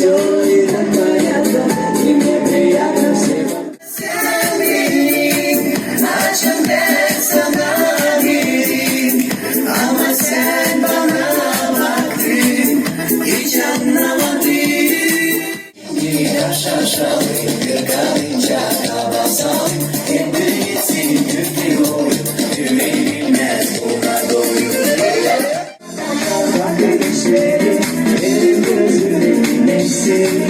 soy acompañado y me veía no se va. Sevdim, aşkım ben sana vereyim, ama sen bana baktın, hiç anlamadın. Yaş aşağı bir karınca kabasam, kendi gitsin küflüyor, güvenilmez buna doyur. Bakışları benim gözümün nefsi.